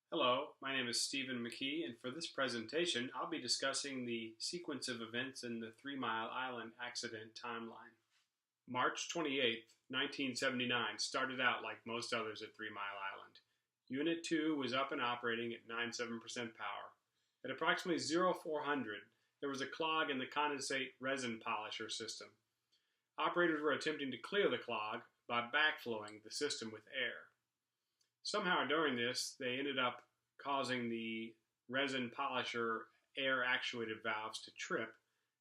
Hello, my name is Stephen McKee, and for this presentation, I'll be discussing the sequence of events in the 3 Mile Island accident timeline. March 28, 1979 started out like most others at 3 Mile Island. Unit 2 was up and operating at 97% power. At approximately 0400, there was a clog in the condensate resin polisher system. Operators were attempting to clear the clog by backflowing the system with air. Somehow during this, they ended up causing the resin polisher air actuated valves to trip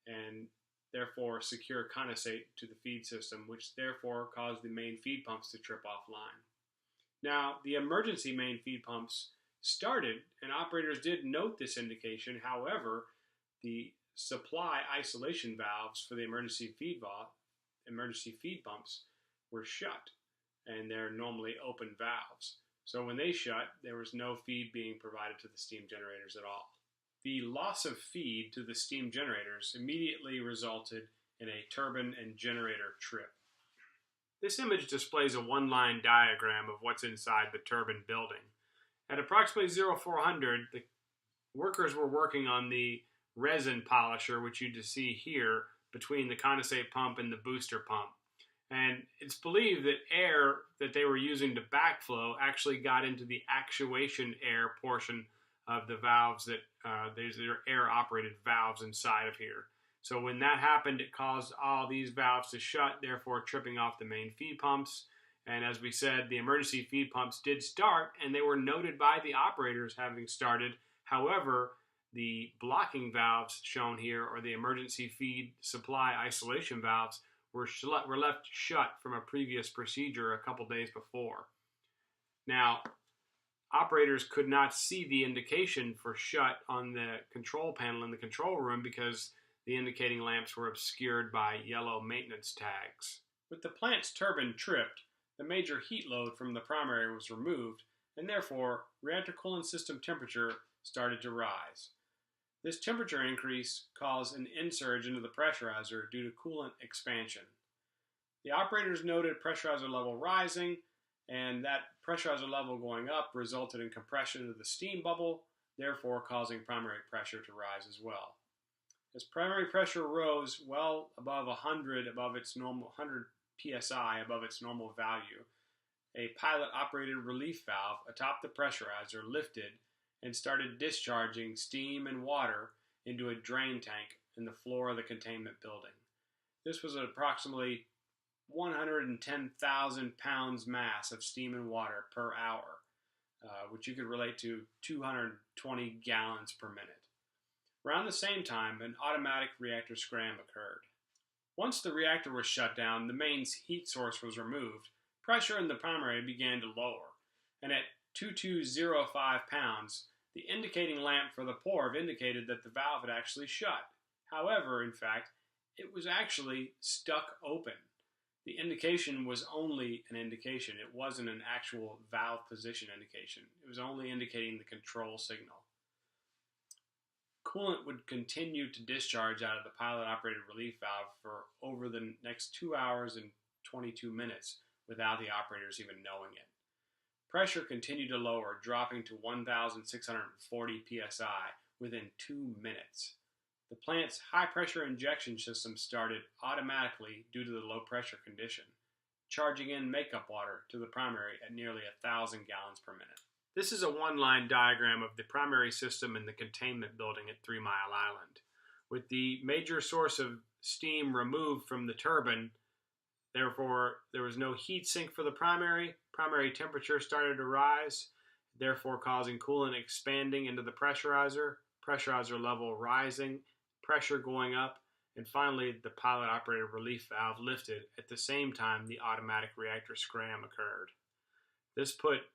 and therefore secure condensate to the feed system, which therefore caused the main feed pumps to trip offline. Now, the emergency main feed pumps started, and operators did note this indication. However, the supply isolation valves for the emergency feed pumps were shut, and they're normally open valves. So when they shut, there was no feed being provided to the steam generators at all. The loss of feed to the steam generators immediately resulted in a turbine and generator trip. This image displays a one-line diagram of what's inside the turbine building. At approximately 0400, the workers were working on the resin polisher, which you see here, between the condensate pump and the booster pump. And it's believed that air that they were using to backflow actually got into the actuation air portion of the valves that there's air-operated valves inside of here. So when that happened, it caused all these valves to shut, therefore tripping off the main feed pumps. And as we said, the emergency feed pumps did start, and they were noted by the operators having started. However, the blocking valves shown here, or the emergency feed supply isolation valves, were left shut from a previous procedure a couple days before. Now, operators could not see the indication for shut on the control panel in the control room because the indicating lamps were obscured by yellow maintenance tags. With the plant's turbine tripped, the major heat load from the primary was removed, and therefore reactor coolant system temperature started to rise. This temperature increase caused an insurge into the pressurizer due to coolant expansion. The operators noted pressurizer level rising, and that pressurizer level going up resulted in compression of the steam bubble, therefore causing primary pressure to rise as well. As primary pressure rose well above 100 psi above its normal value, a pilot-operated relief valve atop the pressurizer lifted and started discharging steam and water into a drain tank in the floor of the containment building. This was approximately 110,000 pounds mass of steam and water per hour, which you could relate to 220 gallons per minute. Around the same time, an automatic reactor scram occurred. Once the reactor was shut down, the mains heat source was removed, pressure in the primary began to lower, and at 2205 pounds, the indicating lamp for the PORV indicated that the valve had actually shut. However, in fact, it was actually stuck open. The indication was only an indication. It wasn't an actual valve position indication. It was only indicating the control signal. Coolant would continue to discharge out of the pilot-operated relief valve for over the next 2 hours and 22 minutes without the operators even knowing it. Pressure continued to lower, dropping to 1,640 psi within 2 minutes. The plant's high-pressure injection system started automatically due to the low-pressure condition, charging in makeup water to the primary at nearly 1,000 gallons per minute. This is a one-line diagram of the primary system in the containment building at 3 Mile Island. With the major source of steam removed from the turbine, therefore there was no heat sink for the primary temperature started to rise, therefore causing coolant expanding into the pressurizer level rising, pressure going up, and finally the pilot-operated relief valve lifted. At the same time, the automatic reactor scram occurred. This put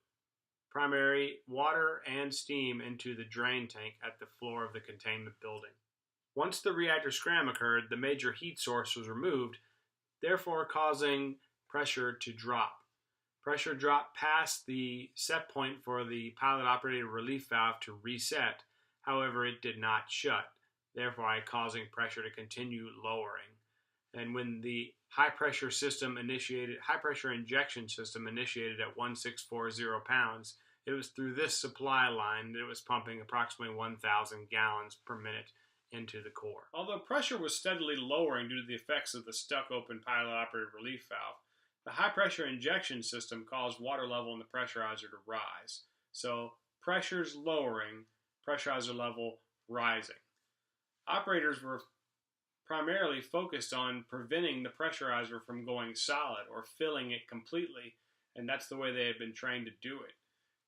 primary water and steam into the drain tank at the floor of the containment building. Once the reactor scram occurred, the major heat source was removed, therefore causing pressure to drop. Pressure dropped past the set point for the pilot-operated relief valve to reset. However, it did not shut, therefore causing pressure to continue lowering. And when the high-pressure injection system initiated at 1,640 pounds, it was through this supply line that it was pumping approximately 1,000 gallons per minute into the core. Although pressure was steadily lowering due to the effects of the stuck-open pilot-operated relief valve, the high-pressure injection system caused water level in the pressurizer to rise. So pressure's lowering, pressurizer level rising. Operators were primarily focused on preventing the pressurizer from going solid or filling it completely, and that's the way they had been trained to do it.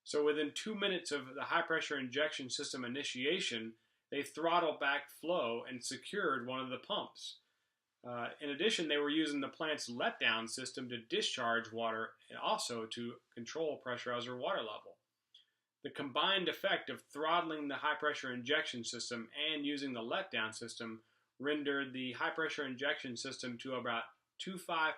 So within 2 minutes of the high-pressure injection system initiation, they throttled back flow and secured one of the pumps. In addition, they were using the plant's letdown system to discharge water and also to control pressurizer water level. The combined effect of throttling the high-pressure injection system and using the letdown system rendered the high-pressure injection system to about 25%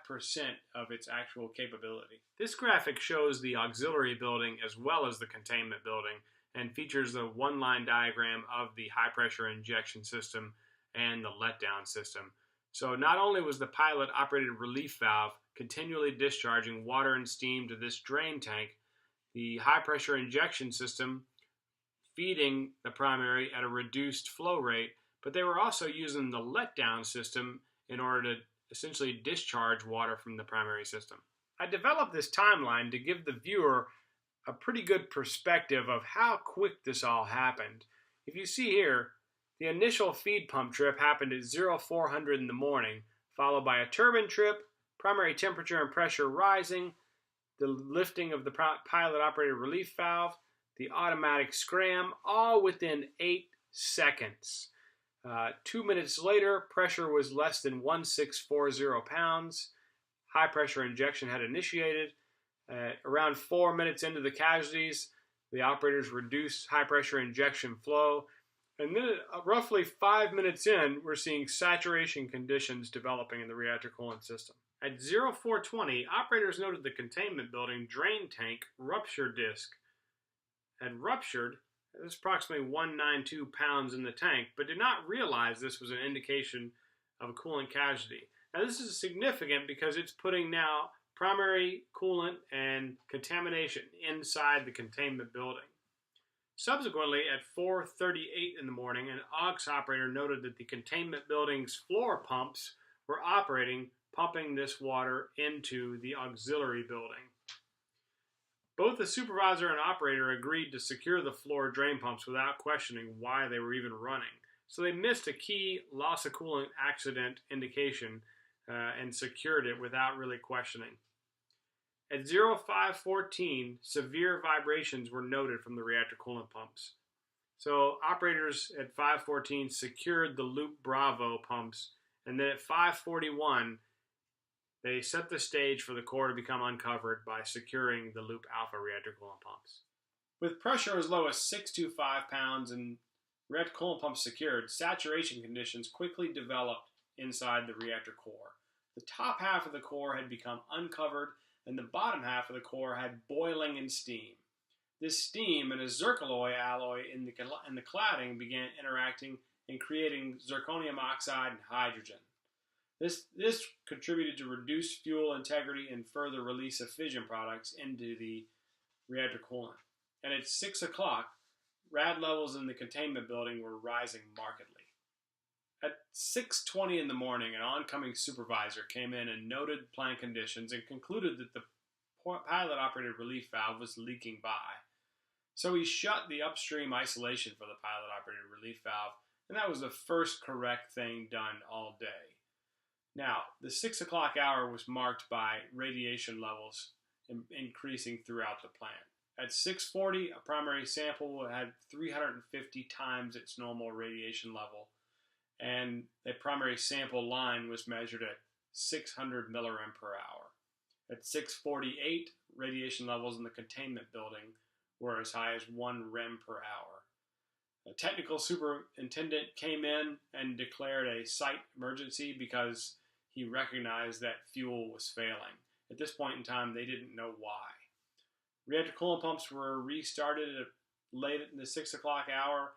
of its actual capability. This graphic shows the auxiliary building as well as the containment building and features the one-line diagram of the high-pressure injection system and the letdown system. So not only was the pilot-operated relief valve continually discharging water and steam to this drain tank, the high-pressure injection system feeding the primary at a reduced flow rate, but they were also using the letdown system in order to essentially discharge water from the primary system. I developed this timeline to give the viewer a pretty good perspective of how quick this all happened. If you see here, the initial feed pump trip happened at 0400 in the morning, followed by a turbine trip, primary temperature and pressure rising, the lifting of the pilot-operated relief valve, the automatic scram, all within 8 seconds. 2 minutes later, pressure was less than 1640 pounds. High pressure injection had initiated. Around 4 minutes into the casualties, the operators reduced high pressure injection flow. And then roughly 5 minutes in, we're seeing saturation conditions developing in the reactor coolant system. At 0420, operators noted the containment building drain tank rupture disc had ruptured. There's approximately 192 pounds in the tank, but did not realize this was an indication of a coolant casualty. Now this is significant because it's putting now primary coolant and contamination inside the containment building. Subsequently, at 4:38 in the morning, an aux operator noted that the containment building's floor pumps were operating, pumping this water into the auxiliary building. Both the supervisor and operator agreed to secure the floor drain pumps without questioning why they were even running. So they missed a key loss of coolant accident indication and secured it without really questioning. At 0514, severe vibrations were noted from the reactor coolant pumps. So operators at 514 secured the Loop Bravo pumps, and then at 541, they set the stage for the core to become uncovered by securing the Loop Alpha reactor coolant pumps. With pressure as low as 625 pounds and reactor coolant pumps secured, saturation conditions quickly developed inside the reactor core. The top half of the core had become uncovered, and the bottom half of the core had boiling and steam. This steam and a zircaloy alloy in the cladding began interacting and creating zirconium oxide and hydrogen. This contributed to reduced fuel integrity and further release of fission products into the reactor coolant. And at 6 o'clock, rad levels in the containment building were rising markedly. At 6:20 in the morning, an oncoming supervisor came in and noted plant conditions and concluded that the pilot-operated relief valve was leaking by. So he shut the upstream isolation for the pilot-operated relief valve, and that was the first correct thing done all day. Now, the 6 o'clock hour was marked by radiation levels increasing throughout the plant. At 6:40, a primary sample had 350 times its normal radiation level, and a primary sample line was measured at 600 millirem per hour. At 6:48, radiation levels in the containment building were as high as 1 rem per hour. A technical superintendent came in and declared a site emergency because he recognized that fuel was failing. At this point in time, they didn't know why. Reactor coolant pumps were restarted at late in the 6 o'clock hour.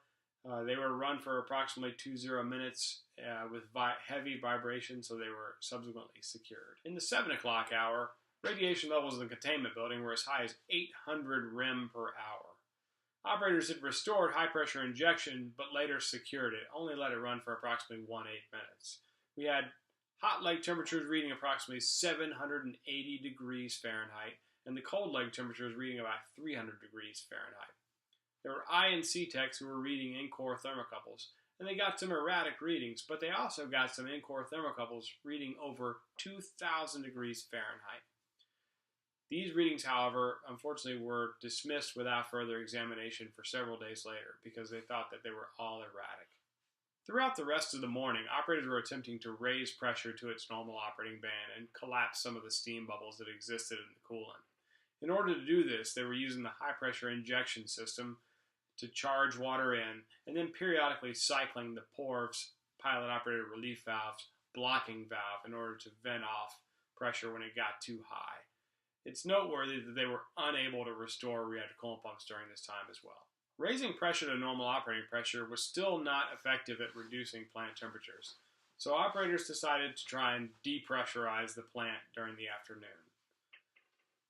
They were run for approximately 20 minutes with heavy vibration, so they were subsequently secured. In the 7 o'clock hour, Radiation levels in the containment building were as high as 800 rem per hour. Operators had restored high-pressure injection, but later secured it, only let it run for approximately 1-8 minutes. We had hot leg temperatures reading approximately 780 degrees Fahrenheit, and the cold leg temperatures reading about 300 degrees Fahrenheit. There were I and C techs who were reading in-core thermocouples, and they got some erratic readings, but they also got some in-core thermocouples reading over 2,000 degrees Fahrenheit. These readings, however, unfortunately were dismissed without further examination for several days later because they thought that they were all erratic. Throughout the rest of the morning, operators were attempting to raise pressure to its normal operating band and collapse some of the steam bubbles that existed in the coolant. In order to do this, they were using the high-pressure injection system to charge water in and then periodically cycling the PORV's pilot-operated relief valve's blocking valve in order to vent off pressure when it got too high. It's noteworthy that they were unable to restore reactor coolant pumps during this time as well. Raising pressure to normal operating pressure was still not effective at reducing plant temperatures, so operators decided to try and depressurize the plant during the afternoon.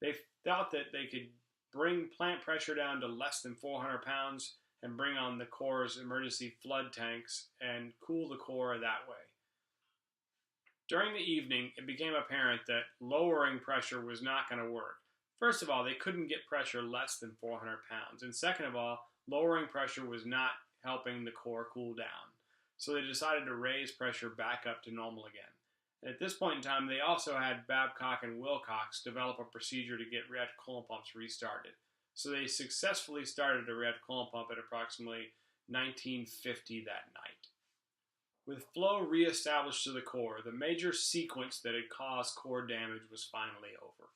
They thought that they could bring plant pressure down to less than 400 pounds and bring on the core's emergency flood tanks and cool the core that way. During the evening, it became apparent that lowering pressure was not going to work. First of all, they couldn't get pressure less than 400 pounds. And second of all, lowering pressure was not helping the core cool down. So they decided to raise pressure back up to normal again. And at this point in time, they also had Babcock and Wilcox develop a procedure to get reactor coolant pumps restarted. So they successfully started a reactor coolant pump at approximately 1950 that night. With flow reestablished to the core, the major sequence that had caused core damage was finally over.